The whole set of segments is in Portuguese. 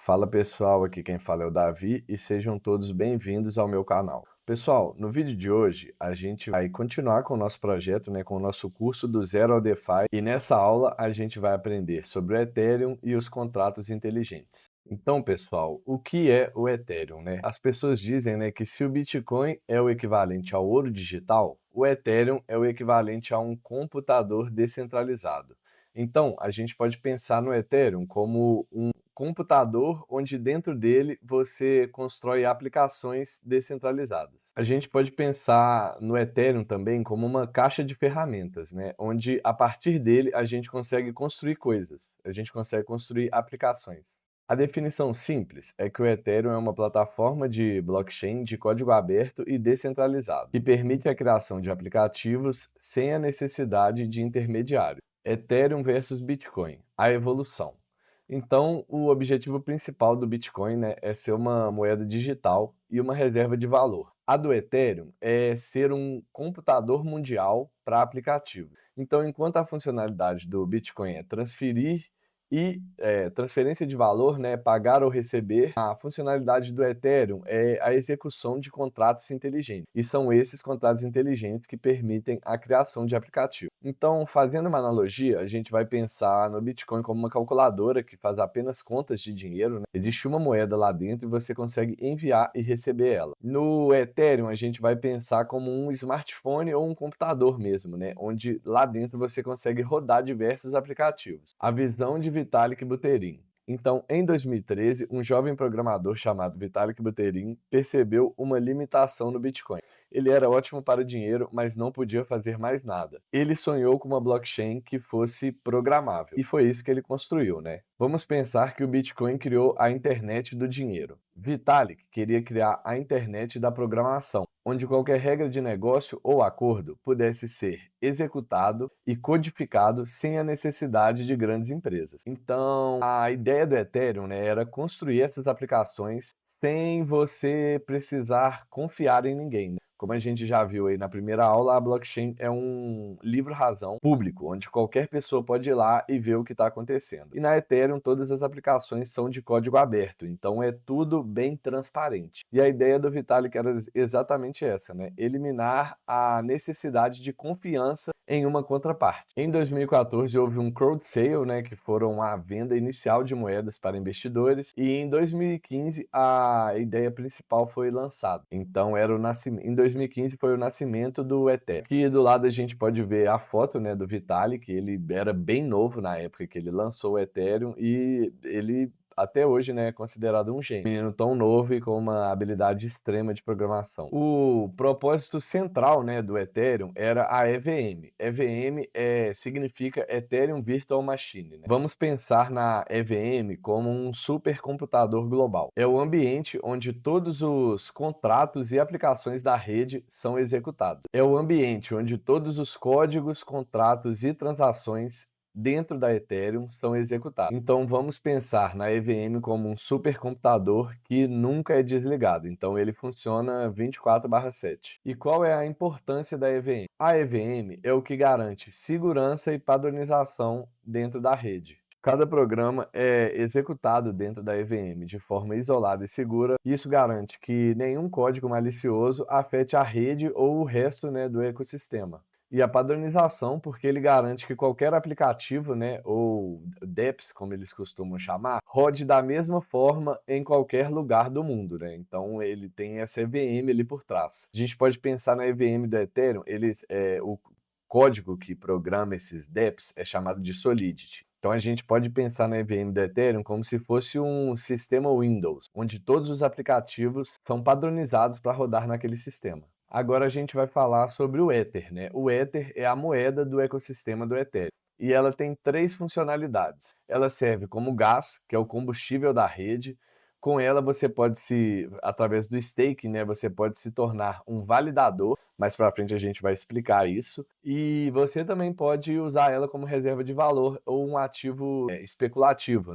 Fala pessoal, aqui quem fala é o Davi e sejam todos bem-vindos ao meu canal. Pessoal, no vídeo de hoje a gente vai continuar com o nosso projeto, com o nosso curso do Zero ao DeFi e nessa aula a gente vai aprender sobre o Ethereum e os contratos inteligentes. Então, pessoal, o que é o Ethereum, As pessoas dizem, que se o Bitcoin é o equivalente ao ouro digital, o Ethereum é o equivalente a um computador descentralizado. Então, a gente pode pensar no Ethereum como um computador onde dentro dele você constrói aplicações descentralizadas. A gente pode pensar no Ethereum também como uma caixa de ferramentas, onde a partir dele a gente consegue construir coisas, a gente consegue construir aplicações. A definição simples é que o Ethereum é uma plataforma de blockchain de código aberto e descentralizado, que permite a criação de aplicativos sem a necessidade de intermediário. Ethereum versus Bitcoin, a evolução. Então, o objetivo principal do Bitcoin, é ser uma moeda digital e uma reserva de valor. A do Ethereum é ser um computador mundial para aplicativos. Então, enquanto a funcionalidade do Bitcoin é transferir e transferência de valor, pagar ou receber, a funcionalidade do Ethereum é a execução de contratos inteligentes. E são esses contratos inteligentes que permitem a criação de aplicativo. Então, fazendo uma analogia, a gente vai pensar no Bitcoin como uma calculadora que faz apenas contas de dinheiro, Existe uma moeda lá dentro e você consegue enviar e receber ela. No Ethereum, a gente vai pensar como um smartphone ou um computador mesmo, onde lá dentro você consegue rodar diversos aplicativos. A visão de Vitalik Buterin. Então, em 2013, um jovem programador chamado Vitalik Buterin percebeu uma limitação no Bitcoin. Ele era ótimo para o dinheiro, mas não podia fazer mais nada. Ele sonhou com uma blockchain que fosse programável. E foi isso que ele construiu, Vamos pensar que o Bitcoin criou a internet do dinheiro. Vitalik queria criar a internet da programação, onde qualquer regra de negócio ou acordo pudesse ser executado e codificado sem a necessidade de grandes empresas. Então, a ideia do Ethereum, era construir essas aplicações sem você precisar confiar em ninguém. Como a gente já viu aí na primeira aula, a blockchain é um livro-razão público, onde qualquer pessoa pode ir lá e ver o que está acontecendo. E na Ethereum, todas as aplicações são de código aberto, então é tudo bem transparente. E a ideia do Vitalik era exatamente essa, eliminar a necessidade de confiança em uma contraparte. Em 2014 houve um crowd sale, que foram a venda inicial de moedas para investidores, e em 2015 a ideia principal foi lançada. Então era o nascimento, em 2015 foi o nascimento do Ethereum. Aqui do lado a gente pode ver a foto, do Vitalik, ele era bem novo na época que ele lançou o Ethereum e ele até hoje, é considerado um gênio. Um menino tão novo e com uma habilidade extrema de programação. O propósito central, do Ethereum era a EVM. EVM significa Ethereum Virtual Machine, Vamos pensar na EVM como um supercomputador global. É o ambiente onde todos os contratos e aplicações da rede são executados. É o ambiente onde todos os códigos, contratos e transações dentro da Ethereum são executados. Então vamos pensar na EVM como um supercomputador que nunca é desligado. Então ele funciona 24/7. E qual é a importância da EVM? A EVM é o que garante segurança e padronização dentro da rede. Cada programa é executado dentro da EVM de forma isolada e segura. Isso garante que nenhum código malicioso afete a rede ou o resto, do ecossistema. E a padronização, porque ele garante que qualquer aplicativo, ou dApps, como eles costumam chamar, rode da mesma forma em qualquer lugar do mundo, Então ele tem essa EVM ali por trás. A gente pode pensar na EVM do Ethereum, o código que programa esses dApps é chamado de Solidity. Então a gente pode pensar na EVM do Ethereum como se fosse um sistema Windows, onde todos os aplicativos são padronizados para rodar naquele sistema. Agora a gente vai falar sobre o Ether, O Ether é a moeda do ecossistema do Ethereum. E ela tem três funcionalidades. Ela serve como gás, que é o combustível da rede. Com ela você pode através do staking, você pode se tornar um validador. Mais para frente a gente vai explicar isso. E você também pode usar ela como reserva de valor ou um ativo especulativo,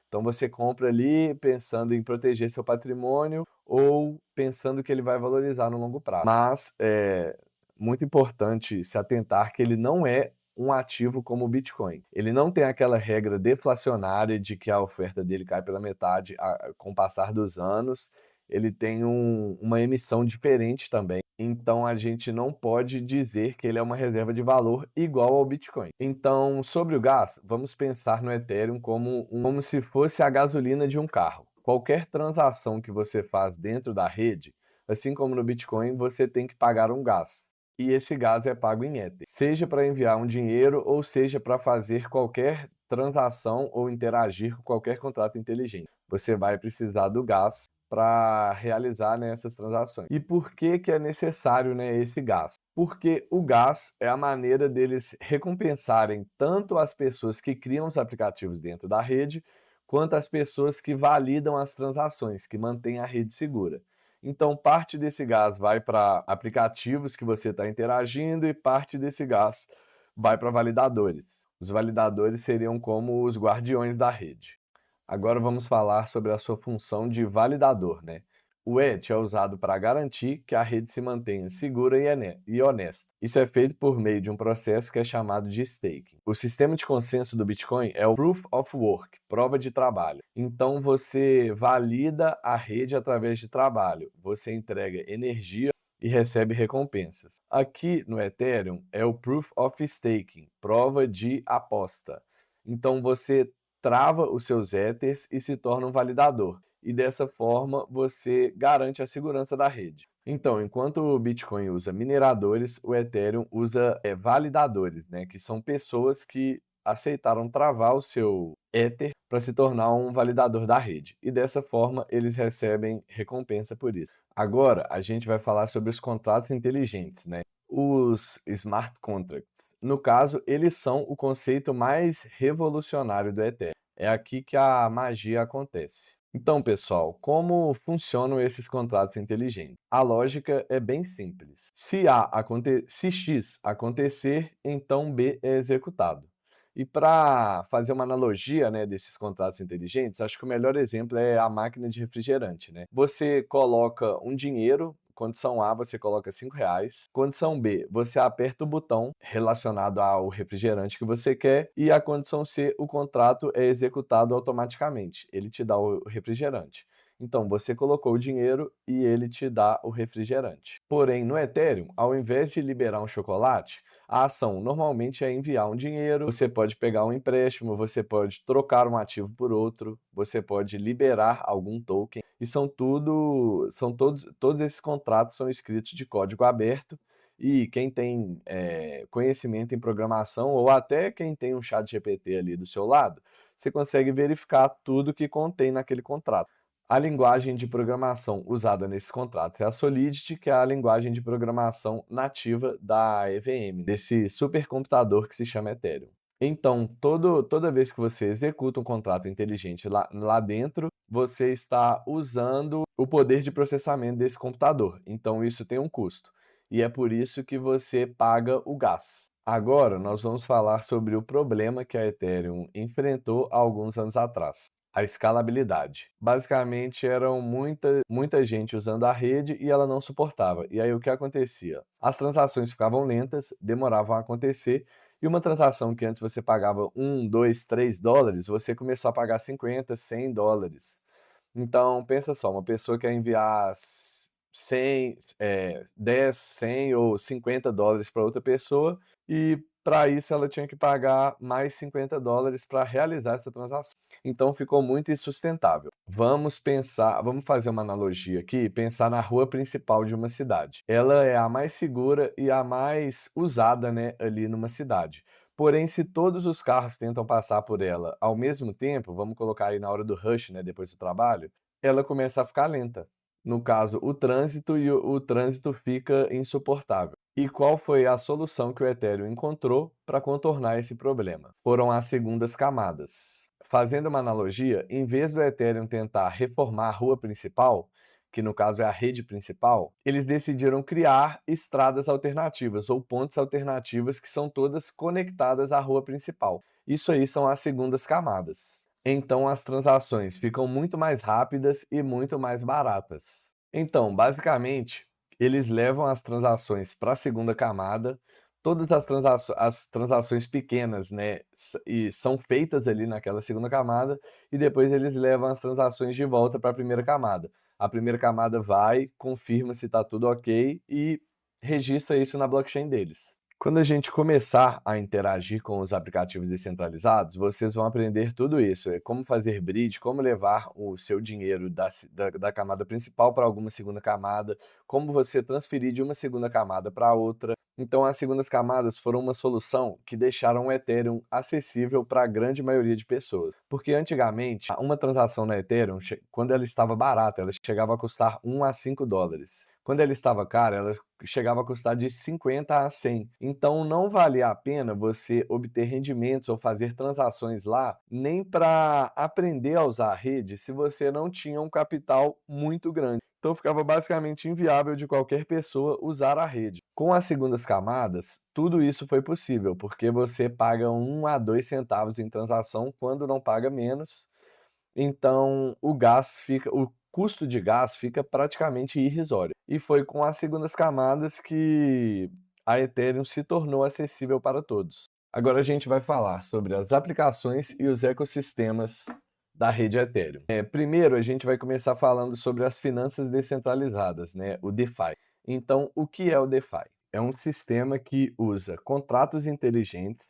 Então você compra ali pensando em proteger seu patrimônio ou pensando que ele vai valorizar no longo prazo. Mas é muito importante se atentar que ele não é um ativo como o Bitcoin. Ele não tem aquela regra deflacionária de que a oferta dele cai pela metade com o passar dos anos. Ele tem uma emissão diferente também. Então a gente não pode dizer que ele é uma reserva de valor igual ao Bitcoin. Então, sobre o gás, vamos pensar no Ethereum como se fosse a gasolina de um carro. Qualquer transação que você faz dentro da rede, assim como no Bitcoin, você tem que pagar um gás. E esse gás é pago em Ether, seja para enviar um dinheiro ou seja para fazer qualquer transação ou interagir com qualquer contrato inteligente. Você vai precisar do gás para realizar, né, essas transações. E por que que é necessário, né, esse gás? Porque o gás é a maneira deles recompensarem tanto as pessoas que criam os aplicativos dentro da rede, quanto as pessoas que validam as transações, que mantêm a rede segura. Então, parte desse gás vai para aplicativos que você está interagindo e parte desse gás vai para validadores. Os validadores seriam como os guardiões da rede. Agora vamos falar sobre a sua função de validador, né? O ETH é usado para garantir que a rede se mantenha segura e honesta. Isso é feito por meio de um processo que é chamado de staking. O sistema de consenso do Bitcoin é o Proof of Work, prova de trabalho. Então você valida a rede através de trabalho. Você entrega energia e recebe recompensas. Aqui no Ethereum é o Proof of Staking, prova de aposta. Então você trava os seus Ethers e se torna um validador. E dessa forma você garante a segurança da rede. Então, enquanto o Bitcoin usa mineradores, o Ethereum usa validadores, né? Que são pessoas que aceitaram travar o seu Ether para se tornar um validador da rede. E dessa forma eles recebem recompensa por isso. Agora a gente vai falar sobre os contratos inteligentes, né? Os smart contracts. No caso, eles são o conceito mais revolucionário do Ethereum. É aqui que a magia acontece. Então, pessoal, como funcionam esses contratos inteligentes? A lógica é bem simples. Se X acontecer, então B é executado. E para fazer uma analogia, né, desses contratos inteligentes, acho que o melhor exemplo é a máquina de refrigerante, né? Você coloca um dinheiro, condição A, você coloca R$ 5. Condição B, você aperta o botão relacionado ao refrigerante que você quer. E a condição C, o contrato é executado automaticamente. Ele te dá o refrigerante. Então, você colocou o dinheiro e ele te dá o refrigerante. Porém, no Ethereum, ao invés de liberar um chocolate, a ação normalmente é enviar um dinheiro, você pode pegar um empréstimo, você pode trocar um ativo por outro, você pode liberar algum token. E todos esses contratos são escritos de código aberto e quem tem conhecimento em programação ou até quem tem um chat GPT ali do seu lado, você consegue verificar tudo que contém naquele contrato. A linguagem de programação usada nesses contratos é a Solidity, que é a linguagem de programação nativa da EVM, desse supercomputador que se chama Ethereum. Então, toda vez que você executa um contrato inteligente lá dentro, você está usando o poder de processamento desse computador. Então, isso tem um custo. E é por isso que você paga o gás. Agora, nós vamos falar sobre o problema que a Ethereum enfrentou há alguns anos atrás. A escalabilidade. Basicamente, eram muita gente usando a rede e ela não suportava. E aí o que acontecia? As transações ficavam lentas, demoravam a acontecer, e uma transação que antes você pagava $1, $2, $3, você começou a pagar $50, $100. Então, pensa só, uma pessoa quer enviar 100, 10, 100 ou $50 para outra pessoa, e para isso ela tinha que pagar mais $50 para realizar essa transação. Então ficou muito insustentável. Vamos fazer uma analogia aqui, pensar na rua principal de uma cidade. Ela é a mais segura e a mais usada, né, ali numa cidade. Porém, se todos os carros tentam passar por ela ao mesmo tempo, vamos colocar aí na hora do rush, né, depois do trabalho, ela começa a ficar lenta. No caso, o trânsito e o trânsito fica insuportável. E qual foi a solução que o Ethereum encontrou para contornar esse problema? Foram as segundas camadas. Fazendo uma analogia, em vez do Ethereum tentar reformar a rua principal, que no caso é a rede principal, eles decidiram criar estradas alternativas ou pontes alternativas que são todas conectadas à rua principal. Isso aí são as segundas camadas. Então as transações ficam muito mais rápidas e muito mais baratas. Então, basicamente, eles levam as transações para a segunda camada, todas as transações pequenas, né, e são feitas ali naquela segunda camada, e depois eles levam as transações de volta para a primeira camada. A primeira camada vai, confirma se está tudo ok e registra isso na blockchain deles. Quando a gente começar a interagir com os aplicativos descentralizados, vocês vão aprender tudo isso, como fazer bridge, como levar o seu dinheiro da camada principal para alguma segunda camada, como você transferir de uma segunda camada para outra. Então, as segundas camadas foram uma solução que deixaram o Ethereum acessível para a grande maioria de pessoas. Porque antigamente, uma transação na Ethereum, quando ela estava barata, ela chegava a custar $1 a $5. Quando ela estava cara, ela chegava a custar de 50 a 100. Então não valia a pena você obter rendimentos ou fazer transações lá, nem para aprender a usar a rede, se você não tinha um capital muito grande. Então ficava basicamente inviável de qualquer pessoa usar a rede. Com as segundas camadas, tudo isso foi possível, porque você paga 1 a 2 centavos em transação quando não paga menos. Então o custo de gás fica praticamente irrisório. E foi com as segundas camadas que a Ethereum se tornou acessível para todos. Agora a gente vai falar sobre as aplicações e os ecossistemas da rede Ethereum. Primeiro a gente vai começar falando sobre as finanças descentralizadas, né, o DeFi. Então, o que é o DeFi? É um sistema que usa contratos inteligentes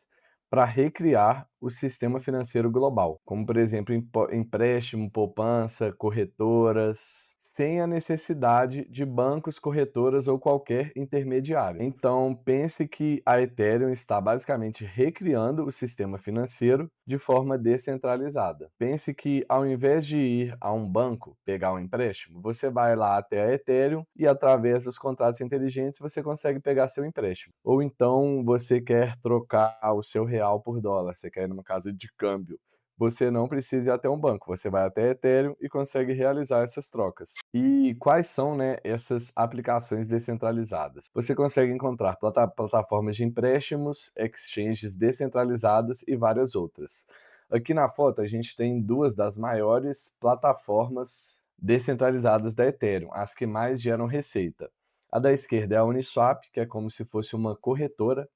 para recriar o sistema financeiro global, como por exemplo empréstimo, poupança, corretoras, sem a necessidade de bancos, corretoras ou qualquer intermediário. Então pense que a Ethereum está basicamente recriando o sistema financeiro de forma descentralizada. Pense que ao invés de ir a um banco pegar um empréstimo, você vai lá até a Ethereum e através dos contratos inteligentes você consegue pegar seu empréstimo. Ou então você quer trocar o seu real por dólar, você quer ir numa casa de câmbio. Você não precisa ir até um banco, você vai até Ethereum e consegue realizar essas trocas. E quais são, né, essas aplicações descentralizadas? Você consegue encontrar plataformas de empréstimos, exchanges descentralizadas e várias outras. Aqui na foto a gente tem duas das maiores plataformas descentralizadas da Ethereum, as que mais geram receita. A da esquerda é a Uniswap, que é como se fosse uma corretora.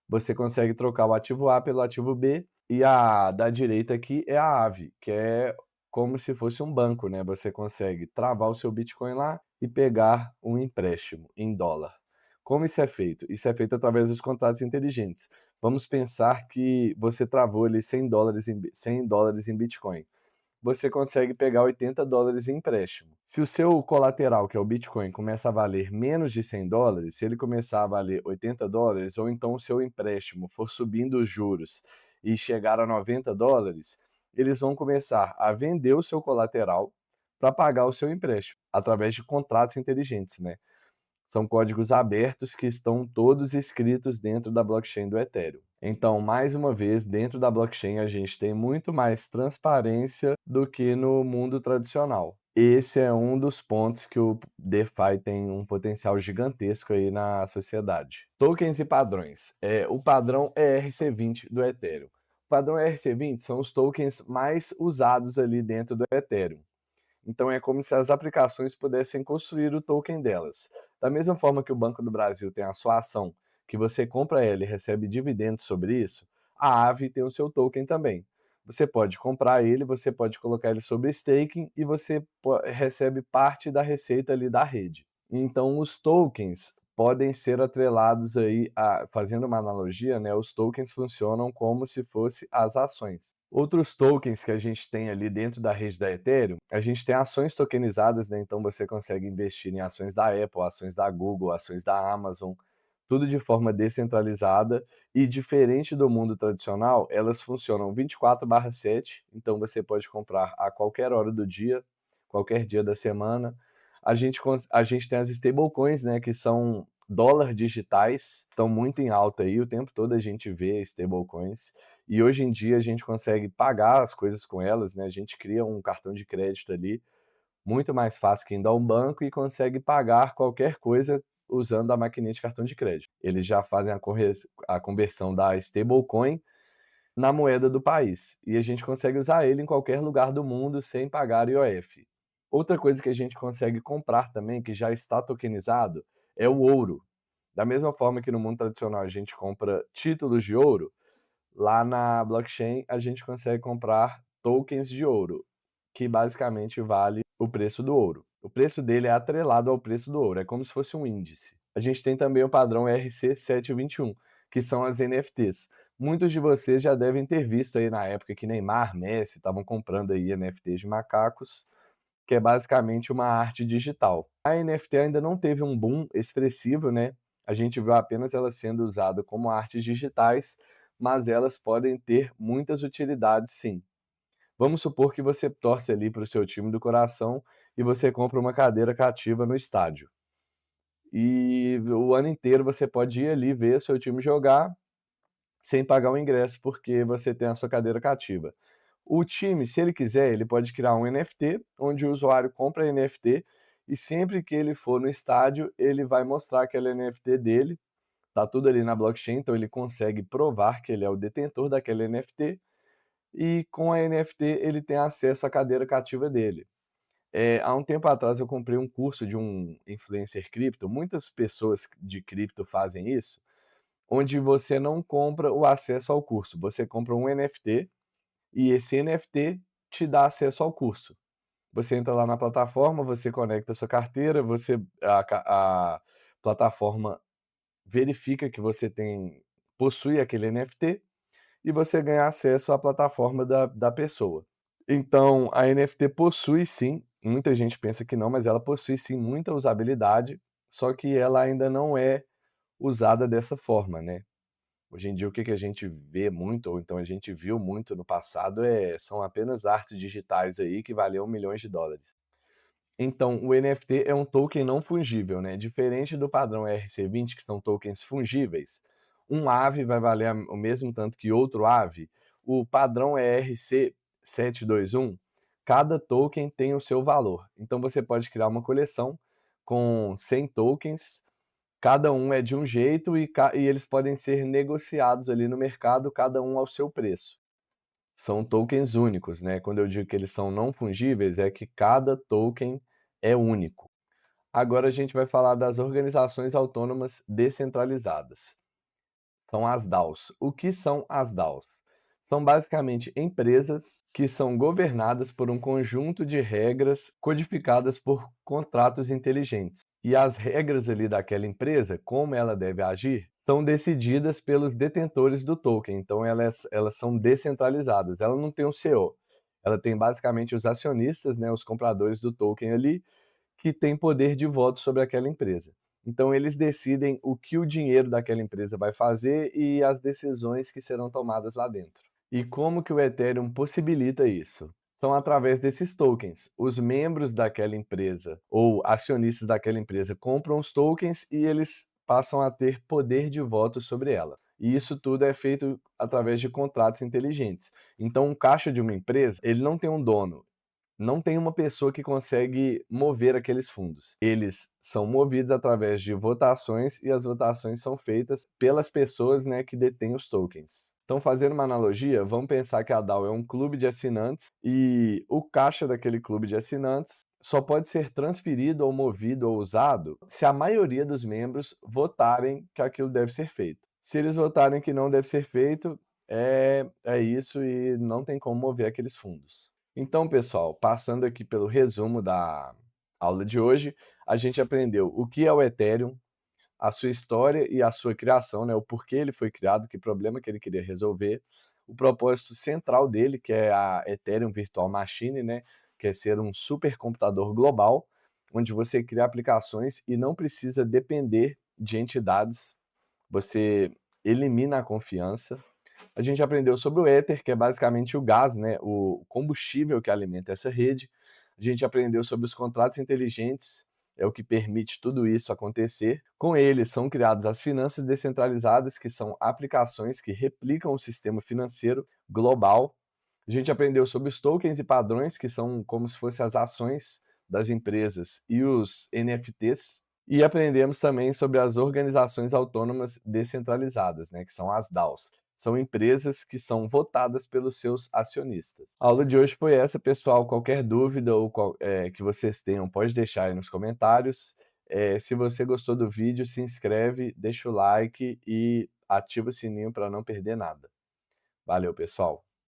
Você consegue trocar o ativo A pelo ativo B. E a da direita aqui é a Aave, que é como se fosse um banco, né? Você consegue travar o seu Bitcoin lá e pegar um empréstimo em dólar. Como isso é feito? Isso é feito através dos contratos inteligentes. Vamos pensar que você travou ali $100 em Bitcoin. Você consegue pegar $80 em empréstimo. Se o seu colateral, que é o Bitcoin, começa a valer menos de $100, se ele começar a valer $80, ou então o seu empréstimo for subindo os juros e chegar a $90, eles vão começar a vender o seu colateral para pagar o seu empréstimo, através de contratos inteligentes, né? São códigos abertos que estão todos escritos dentro da blockchain do Ethereum. Então, mais uma vez, dentro da blockchain a gente tem muito mais transparência do que no mundo tradicional. Esse é um dos pontos que o DeFi tem um potencial gigantesco aí na sociedade. Tokens e padrões. O padrão ERC20 do Ethereum. O padrão ERC20 são os tokens mais usados ali dentro do Ethereum. Então é como se as aplicações pudessem construir o token delas. Da mesma forma que o Banco do Brasil tem a sua ação, que você compra ela e recebe dividendos sobre isso, a Aave tem o seu token também. Você pode comprar ele, você pode colocar ele sobre staking e você recebe parte da receita ali da rede. Então os tokens podem ser atrelados aí fazendo uma analogia, né, os tokens funcionam como se fosse as ações. Outros tokens que a gente tem ali dentro da rede da Ethereum, a gente tem ações tokenizadas, né? Então você consegue investir em ações da Apple, ações da Google, ações da Amazon, tudo de forma descentralizada e diferente do mundo tradicional, elas funcionam 24/7, então você pode comprar a qualquer hora do dia, qualquer dia da semana. A gente tem as stablecoins, né, que são dólar digitais, estão muito em alta aí, o tempo todo a gente vê stablecoins. E hoje em dia a gente consegue pagar as coisas com elas, né? A gente cria um cartão de crédito ali, muito mais fácil que indo a um banco e consegue pagar qualquer coisa usando a maquininha de cartão de crédito. Eles já fazem a conversão da stablecoin na moeda do país. E a gente consegue usar ele em qualquer lugar do mundo sem pagar IOF. Outra coisa que a gente consegue comprar também, que já está tokenizado, é o ouro. Da mesma forma que no mundo tradicional a gente compra títulos de ouro, lá na blockchain a gente consegue comprar tokens de ouro, que basicamente vale o preço do ouro. O preço dele é atrelado ao preço do ouro, é como se fosse um índice. A gente tem também o padrão ERC-721, que são as NFTs. Muitos de vocês já devem ter visto aí na época que Neymar, Messi estavam comprando aí NFTs de macacos, que é basicamente uma arte digital. A NFT ainda não teve um boom expressivo, né? A gente viu apenas ela sendo usada como artes digitais, mas elas podem ter muitas utilidades sim. Vamos supor que você torce ali para o seu time do coração e você compra uma cadeira cativa no estádio. E o ano inteiro você pode ir ali ver o seu time jogar sem pagar o ingresso, porque você tem a sua cadeira cativa. O time, se ele quiser, ele pode criar um NFT, onde o usuário compra a NFT e sempre que ele for no estádio, ele vai mostrar aquela NFT dele. Tá tudo ali na blockchain, então ele consegue provar que ele é o detentor daquela NFT e com a NFT ele tem acesso à cadeira cativa dele. Há um tempo atrás eu comprei um curso de um influencer cripto, muitas pessoas de cripto fazem isso, onde você não compra o acesso ao curso, você compra um NFT e esse NFT te dá acesso ao curso. Você entra lá na plataforma, você conecta a sua carteira, a plataforma verifica que você possui aquele NFT e você ganha acesso à plataforma da pessoa. Então, a NFT possui sim, muita gente pensa que não, mas ela possui sim muita usabilidade, só que ela ainda não é usada dessa forma, né. Hoje em dia o que a gente vê muito, ou então a gente viu muito no passado, são apenas artes digitais aí que valiam milhões de dólares. Então, o NFT é um token não fungível, né, diferente do padrão ERC20, que são tokens fungíveis, um AVE vai valer o mesmo tanto que outro AVE, o padrão ERC721, cada token tem o seu valor. Então você pode criar uma coleção com 100 tokens, cada um é de um jeito e eles podem ser negociados ali no mercado, cada um ao seu preço. São tokens únicos, né, quando eu digo que eles são não fungíveis, é que cada token é único. Agora a gente vai falar das organizações autônomas descentralizadas. São as DAOs. O que são as DAOs? São basicamente empresas que são governadas por um conjunto de regras codificadas por contratos inteligentes. E as regras ali daquela empresa, como ela deve agir, são decididas pelos detentores do token. Então elas são descentralizadas. Ela não tem um CEO. Ela tem basicamente os acionistas, né, os compradores do token ali, que têm poder de voto sobre aquela empresa. Então eles decidem o que o dinheiro daquela empresa vai fazer e as decisões que serão tomadas lá dentro. E como que o Ethereum possibilita isso? São através desses tokens. Os membros daquela empresa ou acionistas daquela empresa compram os tokens e eles passam a ter poder de voto sobre ela. E isso tudo é feito através de contratos inteligentes. Então, um caixa de uma empresa, ele não tem um dono, não tem uma pessoa que consegue mover aqueles fundos. Eles são movidos através de votações e as votações são feitas pelas pessoas, né, que detêm os tokens. Então, fazendo uma analogia, vamos pensar que a DAO é um clube de assinantes e o caixa daquele clube de assinantes só pode ser transferido ou movido ou usado se a maioria dos membros votarem que aquilo deve ser feito. Se eles votarem que não deve ser feito, é isso e não tem como mover aqueles fundos. Então, pessoal, passando aqui pelo resumo da aula de hoje, a gente aprendeu o que é o Ethereum, a sua história e a sua criação, né, o porquê ele foi criado, que problema que ele queria resolver, o propósito central dele, que é a Ethereum Virtual Machine, né, que é ser um supercomputador global, onde você cria aplicações e não precisa depender de entidades, você elimina a confiança. A gente aprendeu sobre o Ether, que é basicamente o gás, né, o combustível que alimenta essa rede. A gente aprendeu sobre os contratos inteligentes, é o que permite tudo isso acontecer. Com eles são criadas as finanças descentralizadas, que são aplicações que replicam o sistema financeiro global. A gente aprendeu sobre os tokens e padrões, que são como se fossem as ações das empresas e os NFTs. E aprendemos também sobre as organizações autônomas descentralizadas, né, que são as DAOs. São empresas que são votadas pelos seus acionistas. A aula de hoje foi essa, pessoal. Qualquer dúvida ou que vocês tenham, pode deixar aí nos comentários. Se você gostou do vídeo, se inscreve, deixa o like e ativa o sininho para não perder nada. Valeu, pessoal.